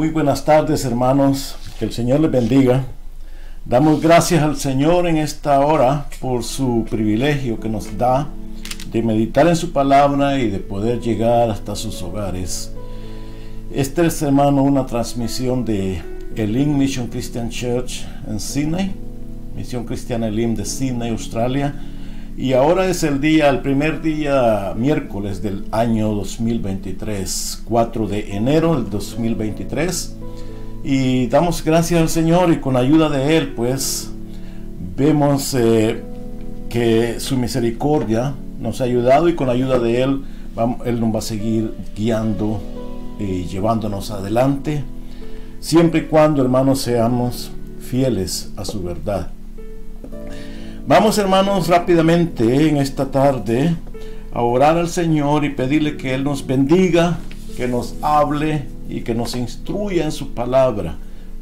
Muy buenas tardes, hermanos, que el Señor les bendiga. Damos gracias al Señor en esta hora por su privilegio que nos da de meditar en su palabra y de poder llegar hasta sus hogares. Esta es, hermano, una transmisión de Elim Mission Christian Church en Sydney, Misión Cristiana Elim de Sydney, Australia. Y ahora es el primer día, miércoles del año 2023, 4 de enero del 2023. Y damos gracias al Señor y con ayuda de Él, pues, vemos que su misericordia nos ha ayudado y con ayuda de Él, Él nos va a seguir guiando y llevándonos adelante, siempre y cuando, hermanos, seamos fieles a su verdad. Vamos, hermanos, rápidamente en esta tarde a orar al Señor y pedirle que Él nos bendiga, que nos hable y que nos instruya en su palabra,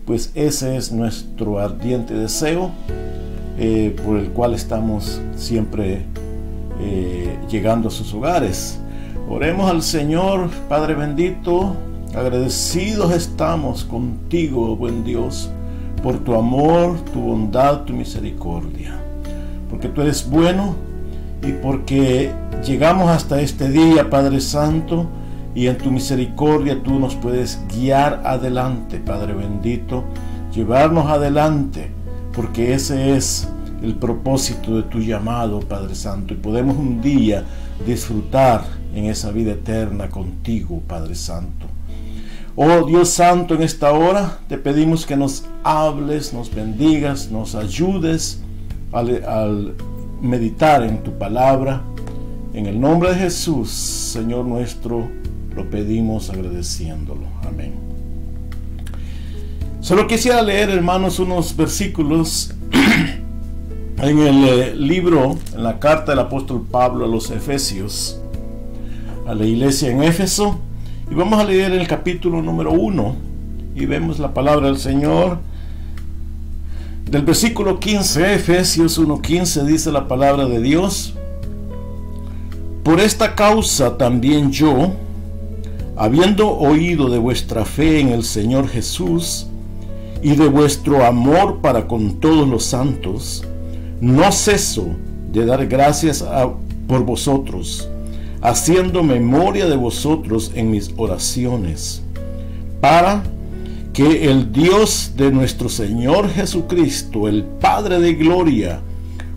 pues ese es nuestro ardiente deseo por el cual estamos siempre llegando a sus hogares. Oremos al Señor. Padre bendito, agradecidos estamos contigo, buen Dios, por tu amor, tu bondad, tu misericordia, porque tú eres bueno y porque llegamos hasta este día, Padre Santo, y en tu misericordia tú nos puedes guiar adelante, Padre bendito, llevarnos adelante, porque ese es el propósito de tu llamado, Padre Santo, y podemos un día disfrutar en esa vida eterna contigo, Padre Santo. Oh Dios Santo, en esta hora te pedimos que nos hables, nos bendigas, nos ayudes al meditar en tu palabra. En el nombre de Jesús, Señor nuestro, lo pedimos agradeciéndolo. Amén. Solo quisiera leer, hermanos, unos versículos en el libro, en la carta del apóstol Pablo a los Efesios, a la iglesia en Éfeso, y vamos a leer el capítulo número 1 y vemos la palabra del Señor. Del versículo 15, Efesios 1:15, dice la palabra de Dios: por esta causa también yo, habiendo oído de vuestra fe en el Señor Jesús y de vuestro amor para con todos los santos, no ceso de dar gracias por vosotros, haciendo memoria de vosotros en mis oraciones, para que el Dios de nuestro Señor Jesucristo, el Padre de gloria,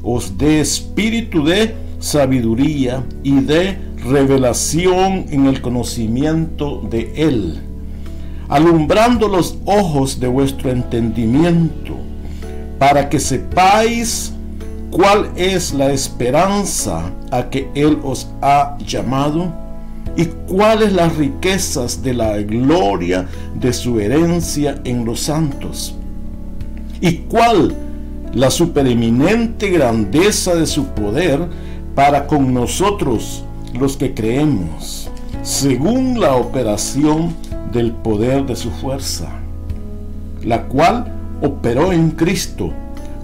os dé espíritu de sabiduría y de revelación en el conocimiento de Él, alumbrando los ojos de vuestro entendimiento, para que sepáis cuál es la esperanza a que Él os ha llamado y cuáles las riquezas de la gloria de su herencia en los santos, y cuál la supereminente grandeza de su poder para con nosotros los que creemos, según la operación del poder de su fuerza, la cual operó en Cristo,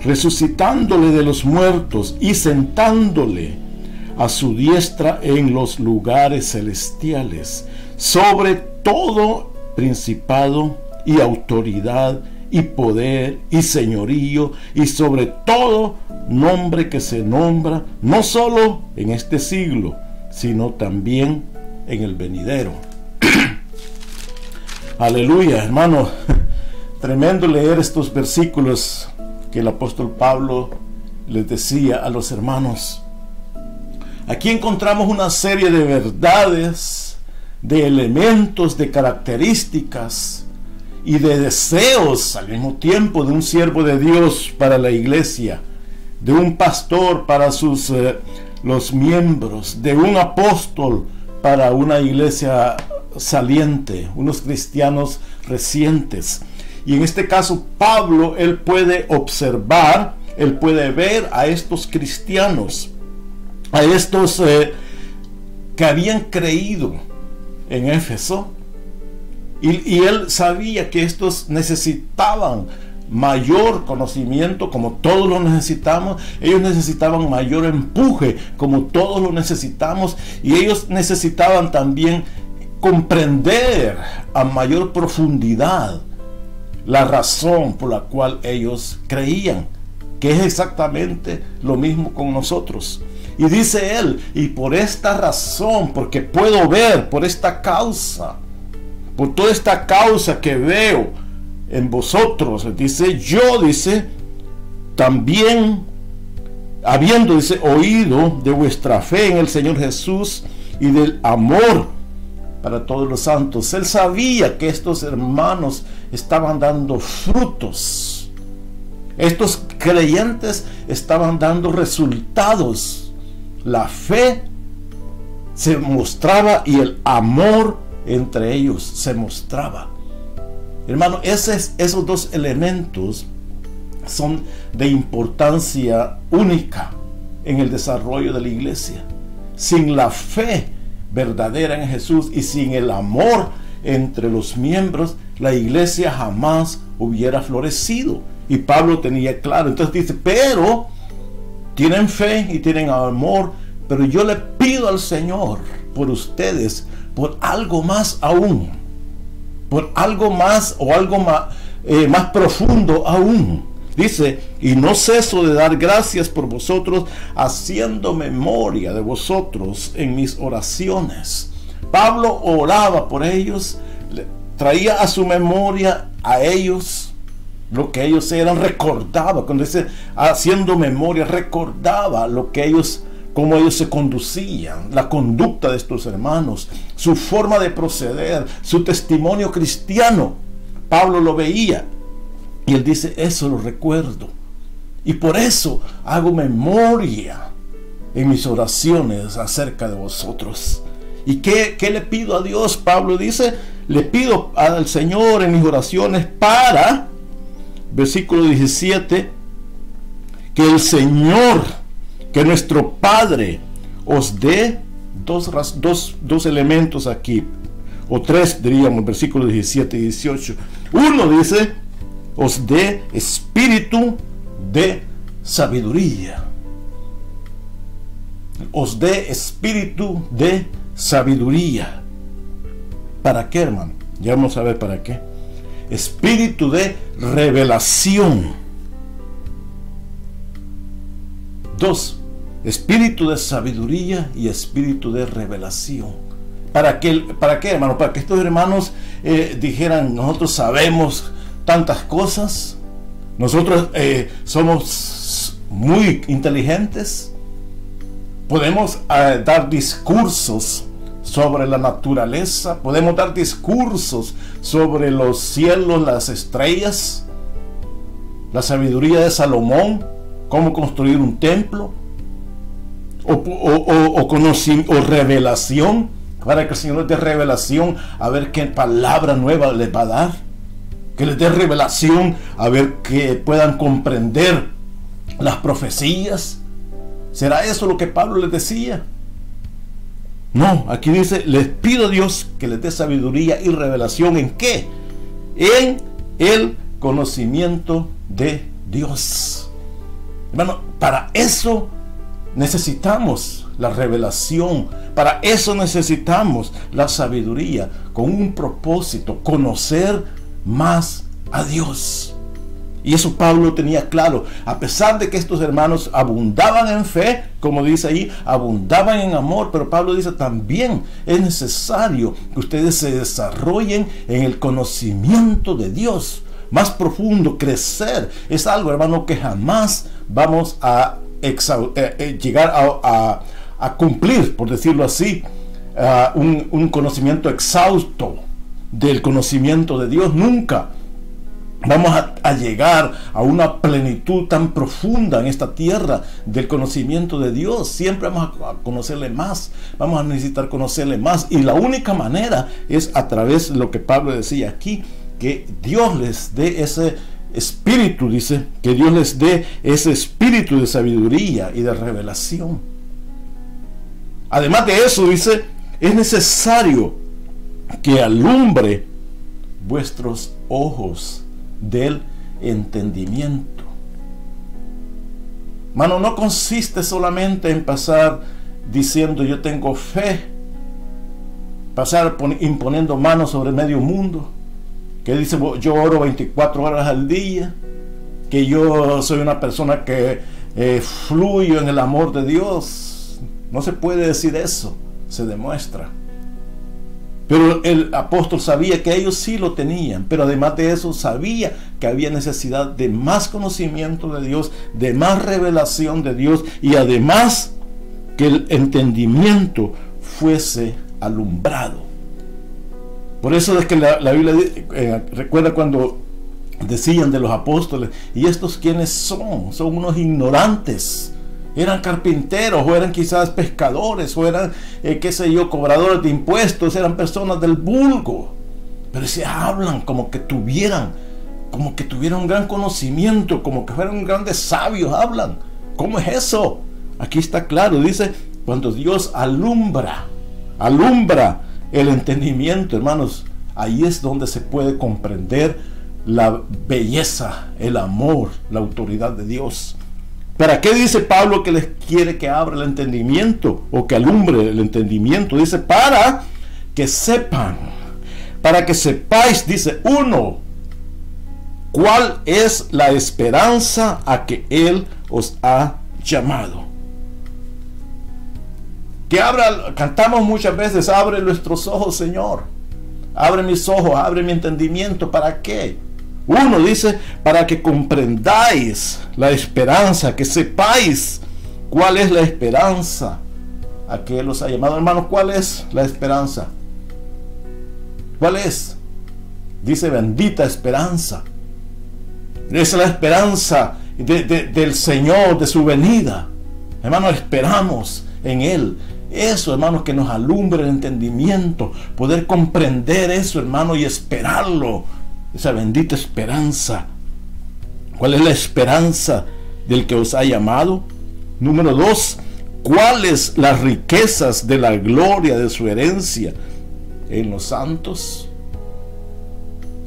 resucitándole de los muertos y sentándole a su diestra en los lugares celestiales, sobre todo principado y autoridad y poder y señorío, y sobre todo nombre que se nombra, no solo en este siglo, sino también en el venidero. Aleluya, hermano. Tremendo leer estos versículos que el apóstol Pablo les decía a los hermanos. Aquí encontramos una serie de verdades, de elementos, de características y de deseos al mismo tiempo de un siervo de Dios para la iglesia, de un pastor para los miembros, de un apóstol para una iglesia saliente, unos cristianos recientes. Y en este caso Pablo, él puede observar, él puede ver a estos cristianos, a estos que habían creído en Éfeso, y él sabía que estos necesitaban mayor conocimiento, como todos lo necesitamos. Ellos necesitaban mayor empuje, como todos lo necesitamos, y ellos necesitaban también comprender a mayor profundidad la razón por la cual ellos creían, que es exactamente lo mismo con nosotros. Y dice él, y por esta razón, porque puedo ver, por esta causa, por toda esta causa que veo en vosotros, dice, yo, dice, también, habiendo, dice, oído de vuestra fe en el Señor Jesús y del amor para todos los santos. Él sabía que estos hermanos estaban dando frutos. Estos creyentes estaban dando resultados. La fe se mostraba y el amor entre ellos se mostraba. Hermano, esos dos elementos son de importancia única en el desarrollo de la iglesia. Sin la fe verdadera en Jesús y sin el amor entre los miembros, la iglesia jamás hubiera florecido. Y Pablo tenía claro. Entonces dice, pero tienen fe y tienen amor, pero yo le pido al Señor por ustedes, por algo más aún, por algo más o algo más profundo aún. Dice, y no ceso de dar gracias por vosotros, haciendo memoria de vosotros en mis oraciones. Pablo oraba por ellos, traía a su memoria a ellos lo que ellos eran, recordaba, cuando dice haciendo memoria, recordaba lo que ellos, cómo ellos se conducían, la conducta de estos hermanos, su forma de proceder, su testimonio cristiano. Pablo lo veía. Y él dice, eso lo recuerdo. Y por eso hago memoria en mis oraciones acerca de vosotros. ¿Y qué le pido a Dios? Pablo dice, le pido al Señor en mis oraciones para, versículo 17, que el Señor, que nuestro Padre os dé dos elementos aquí, o tres diríamos, versículos 17 y 18. Uno dice, os dé espíritu de sabiduría. Os dé espíritu de sabiduría. ¿Para qué, hermano? Ya vamos a ver para qué. Espíritu de revelación. 2. Espíritu de sabiduría y espíritu de revelación. ¿Para qué, hermano? Para que estos hermanos dijeran, nosotros sabemos tantas cosas, nosotros somos muy inteligentes, podemos dar discursos sobre la naturaleza, podemos dar discursos sobre los cielos, las estrellas, la sabiduría de Salomón, cómo construir un templo, o revelación, para que el Señor les dé revelación, a ver qué palabra nueva les va a dar, que les dé revelación, a ver que puedan comprender las profecías. ¿Será eso lo que Pablo les decía? No, aquí dice, les pido a Dios que les dé sabiduría y revelación. ¿En qué? En el conocimiento de Dios. Hermano, para eso necesitamos la revelación, para eso necesitamos la sabiduría, con un propósito, conocer más a Dios. Y eso Pablo tenía claro. A pesar de que estos hermanos abundaban en fe, como dice ahí, abundaban en amor, pero Pablo dice también es necesario que ustedes se desarrollen en el conocimiento de Dios más profundo. Crecer es algo, hermano, que jamás vamos a llegar a cumplir, por decirlo así, un conocimiento exhausto del conocimiento de Dios. Nunca vamos a llegar a una plenitud tan profunda en esta tierra del conocimiento de Dios. Siempre vamos a conocerle más, vamos a necesitar conocerle más, y la única manera es a través de lo que Pablo decía aquí, que Dios les dé ese espíritu, dice, que Dios les dé ese espíritu de sabiduría y de revelación. Además de eso, dice, es necesario que alumbre vuestros ojos del entendimiento. Mano, no consiste solamente en pasar diciendo yo tengo fe, pasar imponiendo manos sobre medio mundo, que dice yo oro 24 horas al día, que yo soy una persona que fluyo en el amor de Dios. No se puede decir eso, se demuestra. Pero el apóstol sabía que ellos sí lo tenían, pero además de eso sabía que había necesidad de más conocimiento de Dios, de más revelación de Dios, y además que el entendimiento fuese alumbrado. Por eso es que la Biblia recuerda cuando decían de los apóstoles: ¿y estos quiénes son? Son unos ignorantes. Eran carpinteros, o eran quizás pescadores, o eran, qué sé yo, cobradores de impuestos, eran personas del vulgo. Pero se hablan como que tuvieran un gran conocimiento, como que fueran grandes sabios, hablan. ¿Cómo es eso? Aquí está claro, dice, cuando Dios alumbra el entendimiento, hermanos, ahí es donde se puede comprender la belleza, el amor, la autoridad de Dios. ¿Para qué dice Pablo que les quiere que abra el entendimiento o que alumbre el entendimiento? Dice, para que sepan, para que sepáis, dice, uno, cuál es la esperanza a que Él os ha llamado. Que abra, cantamos muchas veces, abre nuestros ojos, Señor. Abre mis ojos, abre mi entendimiento. ¿Para qué? Uno dice, para que comprendáis la esperanza, que sepáis cuál es la esperanza a que Él os ha llamado. Hermanos, ¿cuál es la esperanza? ¿Cuál es? Dice, bendita esperanza. Es la esperanza del Señor, de su venida. Hermanos, esperamos en Él. Eso, hermanos, que nos alumbre el entendimiento, poder comprender eso, hermano, y esperarlo. Esa bendita esperanza. ¿Cuál es la esperanza del que os ha llamado? Número 2, ¿cuáles las riquezas de la gloria de su herencia en los santos?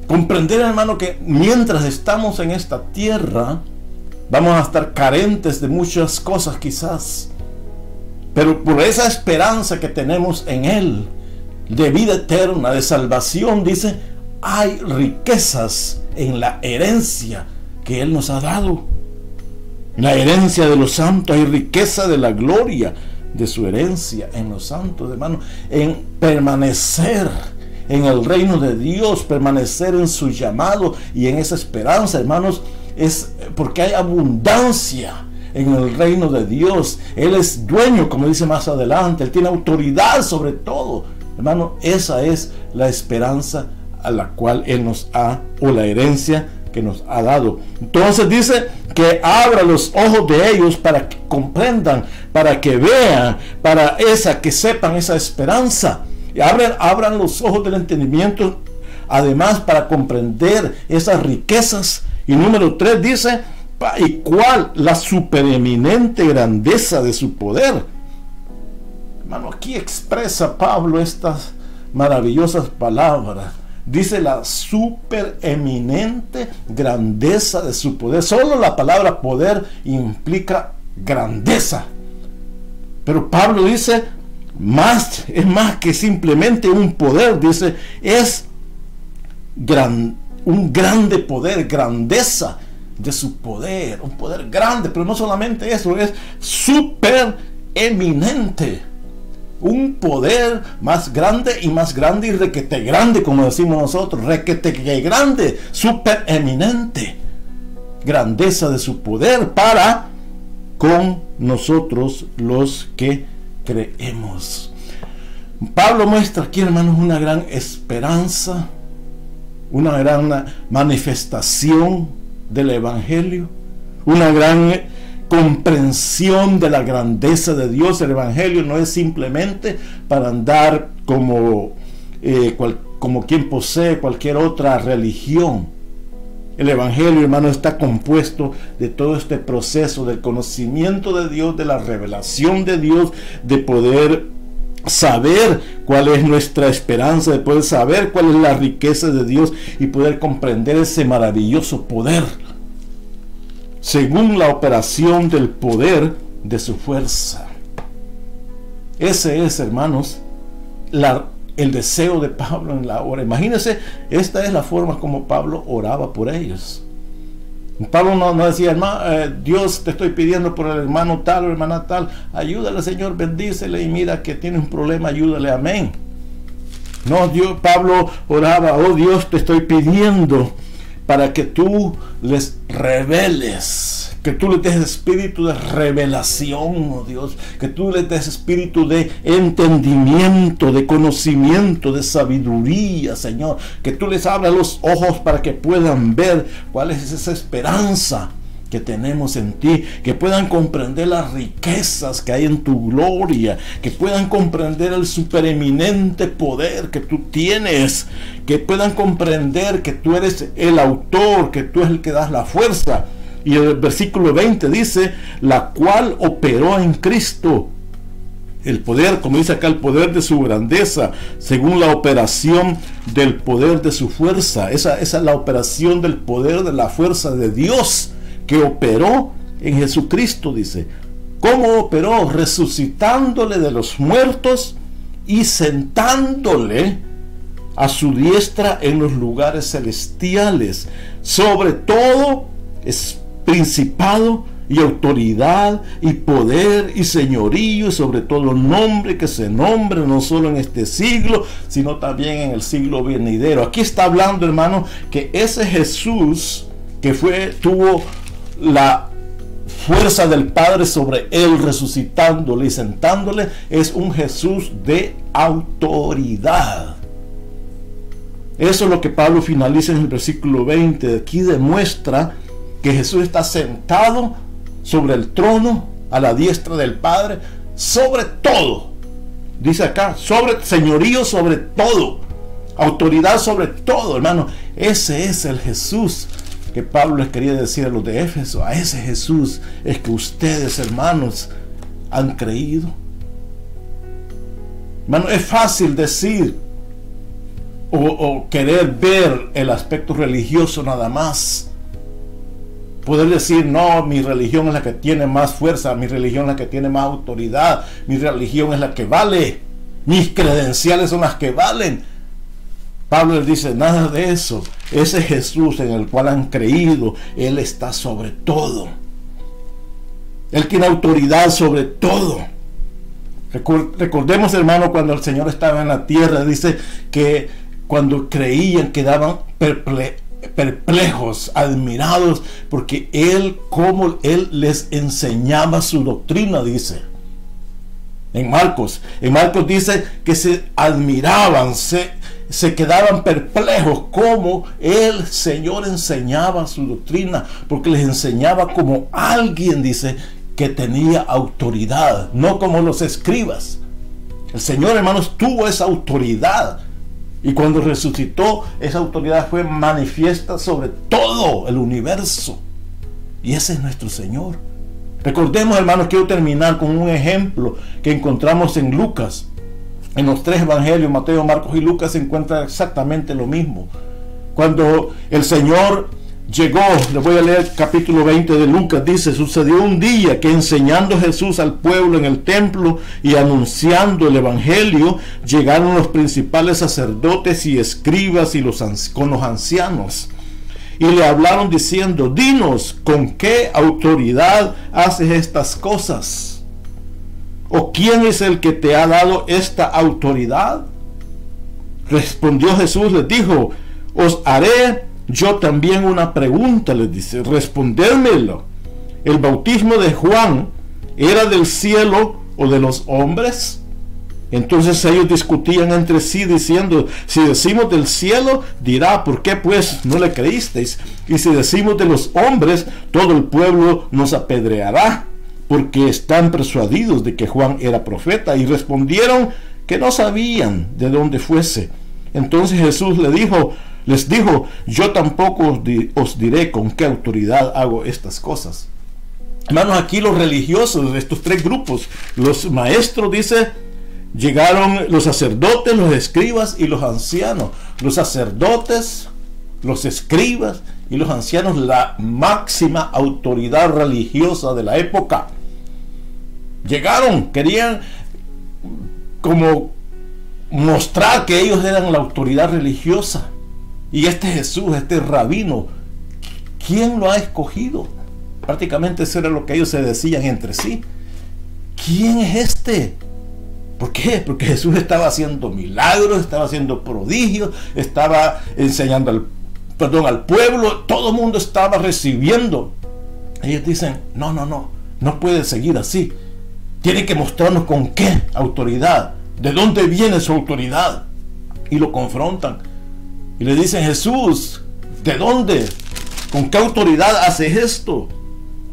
Comprender, hermano, que mientras estamos en esta tierra vamos a estar carentes de muchas cosas quizás, pero por esa esperanza que tenemos en Él, de vida eterna, de salvación, dice, hay riquezas en la herencia que Él nos ha dado. La herencia de los santos, hay riqueza de la gloria de su herencia en los santos, hermano, en permanecer en el reino de Dios, permanecer en su llamado y en esa esperanza, hermanos, es porque hay abundancia en el reino de Dios. Él es dueño, como dice más adelante, Él tiene autoridad sobre todo. Hermano, esa es la esperanza a la cual Él nos ha, o la herencia que nos ha dado. Entonces dice que abra los ojos de ellos para que comprendan, para que vean, para que sepan esa esperanza. Y abran los ojos del entendimiento, además para comprender esas riquezas. Y número 3 dice, ¿y cuál la supereminente grandeza de su poder? Hermano, aquí expresa Pablo estas maravillosas palabras. Dice la supereminente grandeza de su poder. Solo la palabra poder implica grandeza. Pero Pablo dice, es más que simplemente un poder. Dice, es un grande poder, grandeza de su poder. Un poder grande, pero no solamente eso, es supereminente. Un poder más grande y requete grande, como decimos nosotros, requete grande, supereminente. Grandeza de su poder para con nosotros los que creemos. Pablo muestra aquí, hermanos, una gran esperanza, una gran manifestación del Evangelio, una gran comprensión de la grandeza de Dios. El Evangelio no es simplemente para andar como quien posee cualquier otra religión. El Evangelio, hermano, está compuesto de todo este proceso del conocimiento de Dios, de la revelación de Dios, de poder saber cuál es nuestra esperanza, de poder saber cuál es la riqueza de Dios y poder comprender ese maravilloso poder según la operación del poder de su fuerza. Ese es, hermanos, el deseo de Pablo en la hora. Imagínense, esta es la forma como Pablo oraba por ellos. Pablo no decía, hermano, Dios, te estoy pidiendo por el hermano tal o hermana tal, ayúdale, Señor, bendícele, y mira que tiene un problema, ayúdale, amén. No, Pablo oraba, oh Dios, te estoy pidiendo para que tú les reveles, que tú les des espíritu de revelación, oh Dios, que tú les des espíritu de entendimiento, de conocimiento, de sabiduría, Señor, que tú les abras los ojos para que puedan ver cuál es esa esperanza que tenemos en ti, que puedan comprender las riquezas que hay en tu gloria, que puedan comprender el supereminente poder que tú tienes, que puedan comprender que tú eres el autor, que tú eres el que das la fuerza. Y el versículo 20 dice, la cual operó en Cristo el poder, como dice acá, el poder de su grandeza, según la operación del poder de su fuerza. Esa es la operación del poder de la fuerza de Dios, que operó en Jesucristo, dice. ¿Cómo operó? Resucitándole de los muertos y sentándole a su diestra en los lugares celestiales. Sobre todo es principado y autoridad y poder y señorío, y sobre todo nombre que se nombre, no solo en este siglo, sino también en el siglo venidero. Aquí está hablando, hermano, que ese Jesús que tuvo la fuerza del Padre sobre él, resucitándole y sentándole, es un Jesús de autoridad. Eso es lo que Pablo finaliza en el versículo 20. Aquí demuestra que Jesús está sentado sobre el trono a la diestra del Padre, sobre todo. Dice acá, señorío sobre todo, autoridad sobre todo, hermano. Ese es el Jesús que Pablo les quería decir a los de Éfeso. A ese Jesús es que ustedes, hermanos, han creído. Hermano, es fácil decir o querer ver el aspecto religioso nada más. Poder decir, no, mi religión es la que tiene más fuerza, mi religión es la que tiene más autoridad, mi religión es la que vale, mis credenciales son las que valen. Pablo les dice, nada de eso. Ese Jesús en el cual han creído, Él está sobre todo. Él tiene autoridad sobre todo. Recordemos, hermano, cuando el Señor estaba en la tierra, dice que cuando creían quedaban perplejos, admirados, porque como Él les enseñaba su doctrina, dice. En Marcos dice que se admiraban, se quedaban perplejos como el Señor enseñaba su doctrina, porque les enseñaba como alguien, dice, que tenía autoridad, no como los escribas. El Señor, hermanos, tuvo esa autoridad, y cuando resucitó, esa autoridad fue manifiesta sobre todo el universo. Y ese es nuestro Señor. Recordemos, hermanos, quiero terminar con un ejemplo que encontramos en Lucas. En los tres evangelios, Mateo, Marcos y Lucas, se encuentra exactamente lo mismo. Cuando el Señor llegó, les voy a leer el capítulo 20 de Lucas, dice, sucedió un día que enseñando Jesús al pueblo en el templo y anunciando el evangelio, llegaron los principales sacerdotes y escribas con los ancianos. Y le hablaron diciendo, dinos, ¿con qué autoridad haces estas cosas? ¿O quién es el que te ha dado esta autoridad? Respondió Jesús, les dijo, os haré yo también una pregunta, les dice, respondérmelo. ¿El bautismo de Juan era del cielo o de los hombres? Entonces ellos discutían entre sí diciendo, si decimos del cielo, dirá, ¿por qué pues no le creísteis? Y si decimos de los hombres, todo el pueblo nos apedreará, porque están persuadidos de que Juan era profeta. Y respondieron que no sabían de dónde fuese. Entonces Jesús les dijo, yo tampoco os diré con qué autoridad hago estas cosas. Hermanos, aquí los religiosos de estos tres grupos, los maestros, dice, llegaron los sacerdotes, los escribas y los ancianos. Los sacerdotes, los escribas y los ancianos, la máxima autoridad religiosa de la época. Llegaron, querían como mostrar que ellos eran la autoridad religiosa. Y este Jesús, este rabino, ¿quién lo ha escogido? Prácticamente eso era lo que ellos se decían entre sí. ¿Quién es este? ¿Por qué? Porque Jesús estaba haciendo milagros, estaba haciendo prodigios, estaba enseñando al pueblo, todo el mundo estaba recibiendo. Ellos dicen, no puede seguir así. Tiene que mostrarnos con qué autoridad, de dónde viene su autoridad. Y lo confrontan. Y le dicen, Jesús, ¿de dónde? ¿Con qué autoridad haces esto?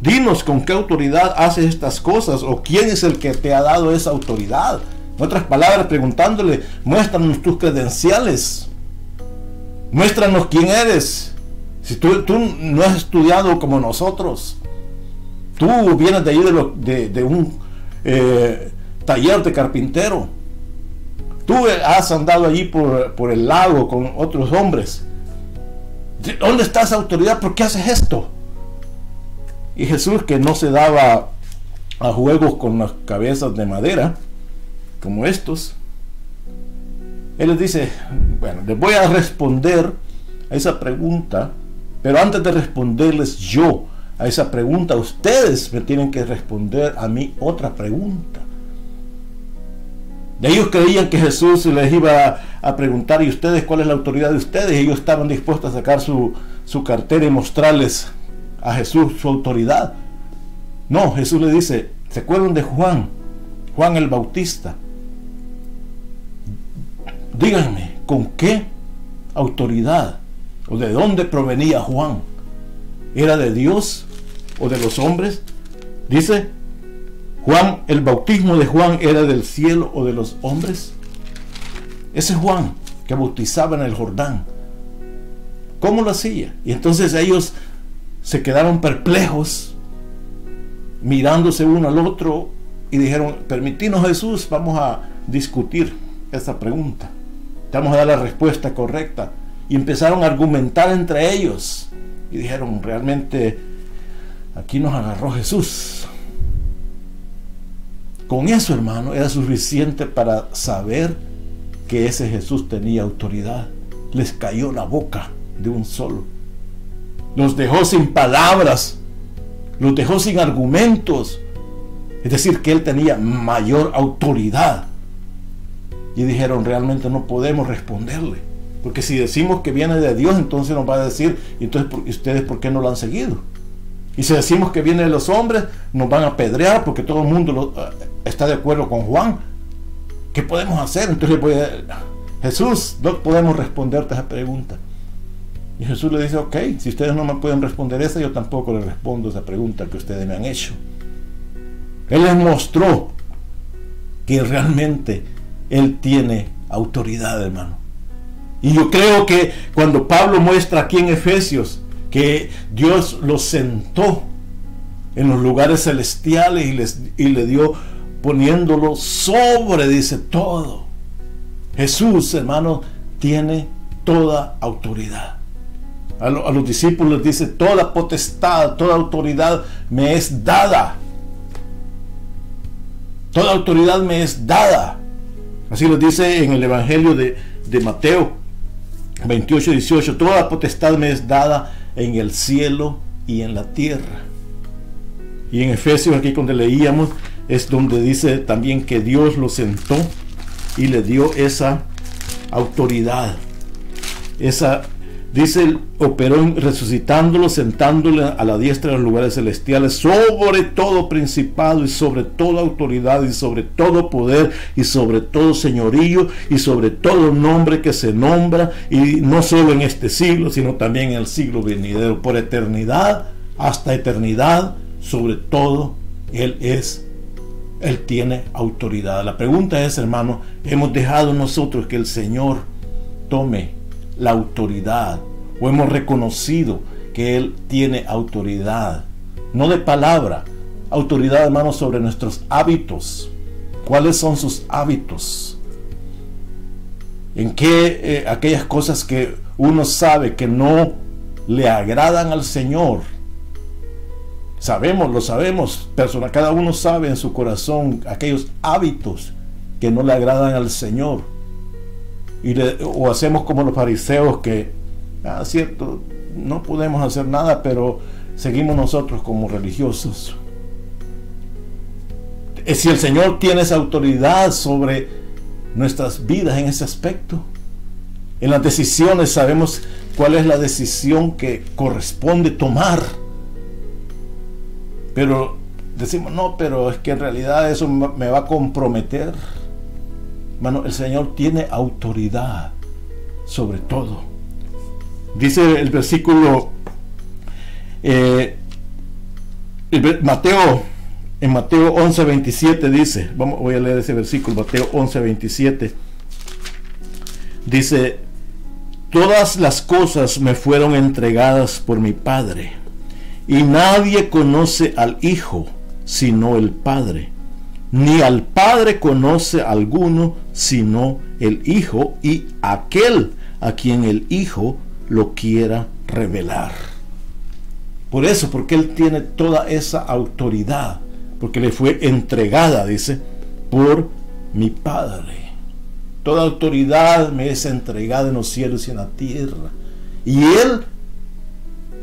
Dinos con qué autoridad haces estas cosas, o quién es el que te ha dado esa autoridad. En otras palabras, preguntándole, muéstranos tus credenciales, muéstranos quién eres. Si tú no has estudiado como nosotros, tú vienes de ahí de un taller de carpintero, tú has andado allí por el lago con otros hombres. ¿Dónde está esa autoridad? ¿Por qué haces esto? Y Jesús, que no se daba a juegos con las cabezas de madera como estos, Él les dice, bueno, les voy a responder a esa pregunta, pero antes de responderles yo a esa pregunta, ustedes me tienen que responder a mí otra pregunta. Ellos creían que Jesús les iba a preguntar, ¿y ustedes cuál es la autoridad de ustedes? Y ellos estaban dispuestos a sacar su cartera y mostrarles a Jesús su autoridad. No, Jesús le dice, ¿se acuerdan de Juan el Bautista? Díganme, ¿con qué autoridad o de dónde provenía Juan? ¿Era de Dios o de los hombres? Dice, Juan, el bautismo de Juan era del cielo o de los hombres. Ese Juan que bautizaba en el Jordán, ¿cómo lo hacía? Y entonces ellos se quedaron perplejos, mirándose uno al otro, y dijeron, permitinos Jesús, vamos a discutir esta pregunta, vamos a dar la respuesta correcta. Y empezaron a argumentar entre ellos, y dijeron, realmente aquí nos agarró Jesús. Con eso, hermano, era suficiente para saber que ese Jesús tenía autoridad. Les cayó la boca de un solo. Los dejó sin palabras, los dejó sin argumentos. Es decir, que él tenía mayor autoridad. Y dijeron, realmente no podemos responderle, porque si decimos que viene de Dios, entonces nos va a decir, entonces ustedes ¿por qué no lo han seguido? Y si decimos que viene de los hombres, nos van a apedrear, porque todo el mundo está de acuerdo con Juan. ¿Qué podemos hacer? Entonces Jesús, no podemos responderte a esa pregunta. Y Jesús le dice, ok, si ustedes no me pueden responder esa, yo tampoco les respondo esa pregunta que ustedes me han hecho. Él les mostró que realmente Él tiene autoridad, hermano. Y yo creo que cuando Pablo muestra aquí en Efesios que Dios los sentó en los lugares celestiales y le dio, poniéndolo sobre, dice, todo. Jesús, hermano, tiene toda autoridad. A los discípulos les dice, toda potestad, toda autoridad me es dada. Toda autoridad me es dada. Así lo dice en el Evangelio de Mateo 28:18. Toda potestad me es dada en el cielo y en la tierra. Y en Efesios, aquí donde leíamos, es donde dice también que Dios lo sentó y le dio esa autoridad. Dice, operó resucitándolo, sentándole a la diestra de los lugares celestiales, sobre todo principado y sobre toda autoridad y sobre todo poder y sobre todo señorío y sobre todo nombre que se nombra, y no solo en este siglo, sino también en el siglo venidero, por eternidad hasta eternidad. Sobre todo Él tiene autoridad. La pregunta es, hermano, ¿hemos dejado nosotros que el Señor tome la autoridad? ¿O hemos reconocido que Él tiene autoridad? No de palabra, autoridad, hermano, sobre nuestros hábitos. ¿Cuáles son sus hábitos? ¿En qué aquellas cosas que uno sabe que no le agradan al Señor? Lo sabemos, cada uno sabe en su corazón aquellos hábitos que no le agradan al Señor. o hacemos como los fariseos que, cierto, no podemos hacer nada, pero seguimos nosotros como religiosos. Si el Señor tiene esa autoridad sobre nuestras vidas en ese aspecto, en las decisiones sabemos cuál es la decisión que corresponde tomar, pero decimos, no, pero es que en realidad eso me va a comprometer. Hermano, el Señor tiene autoridad sobre todo. Dice el versículo Mateo 11:27 dice, voy a leer ese versículo, Mateo 11:27 dice: todas las cosas me fueron entregadas por mi Padre, y nadie conoce al Hijo sino el Padre, ni al Padre conoce alguno sino el Hijo, y aquel a quien el Hijo lo quiera revelar. Por eso, porque Él tiene toda esa autoridad, porque le fue entregada, dice, por mi Padre. Toda autoridad me es entregada en los cielos y en la tierra, y Él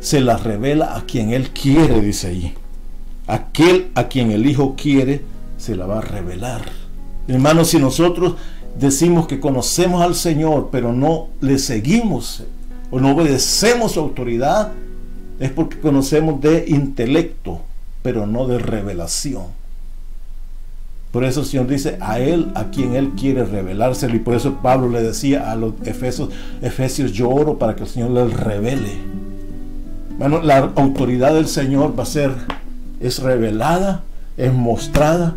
se la revela a quien Él quiere, dice allí. Aquel a quien el Hijo quiere se la va a revelar. Hermanos, si nosotros decimos que conocemos al Señor, pero no le seguimos o no obedecemos su autoridad, es porque conocemos de intelecto, pero no de revelación. Por eso el Señor dice a Él a quien Él quiere revelárselo, y por eso Pablo le decía a los Efesios, yo oro para que el Señor les revele. Bueno, la autoridad del Señor es revelada, es mostrada,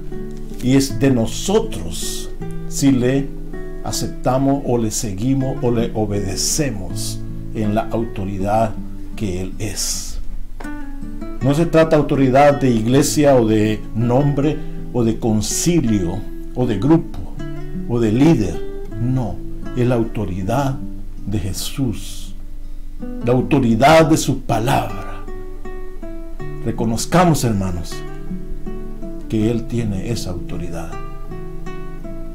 y es de nosotros si le aceptamos o le seguimos o le obedecemos en la autoridad que Él es. No se trata de autoridad de iglesia o de nombre o de concilio o de grupo o de líder. No, es la autoridad de Jesús, la autoridad de su palabra. Reconozcamos, hermanos, que Él tiene esa autoridad,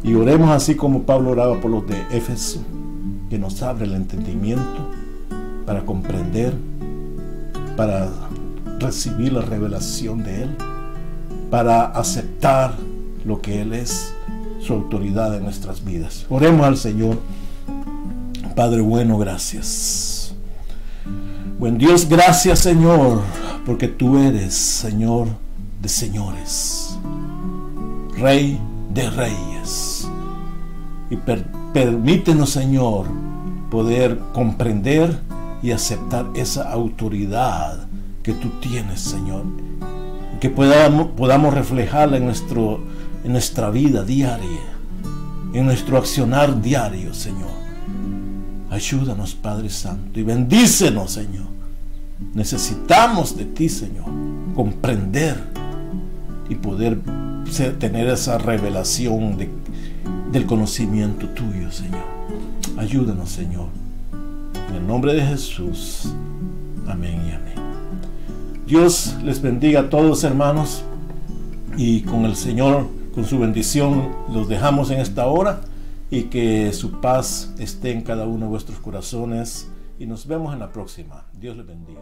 y oremos así como Pablo oraba por los de Éfeso, que nos abre el entendimiento para comprender, para recibir la revelación de Él, para aceptar lo que Él es, su autoridad en nuestras vidas. Oremos al Señor. Padre bueno, gracias. Buen Dios, gracias, Señor, porque tú eres Señor de señores, Rey de reyes, y permítenos, Señor, poder comprender y aceptar esa autoridad que tú tienes, Señor, que podamos reflejarla en nuestra vida diaria, en nuestro accionar diario, Señor. Ayúdanos, Padre Santo, y bendícenos, Señor. Necesitamos de ti, Señor, comprender y poder tener esa revelación del conocimiento tuyo, Señor. Ayúdanos, Señor. En el nombre de Jesús. Amén y amén. Dios les bendiga a todos, hermanos, y con el Señor, con su bendición, los dejamos en esta hora, y que su paz esté en cada uno de vuestros corazones, y nos vemos en la próxima. Dios les bendiga.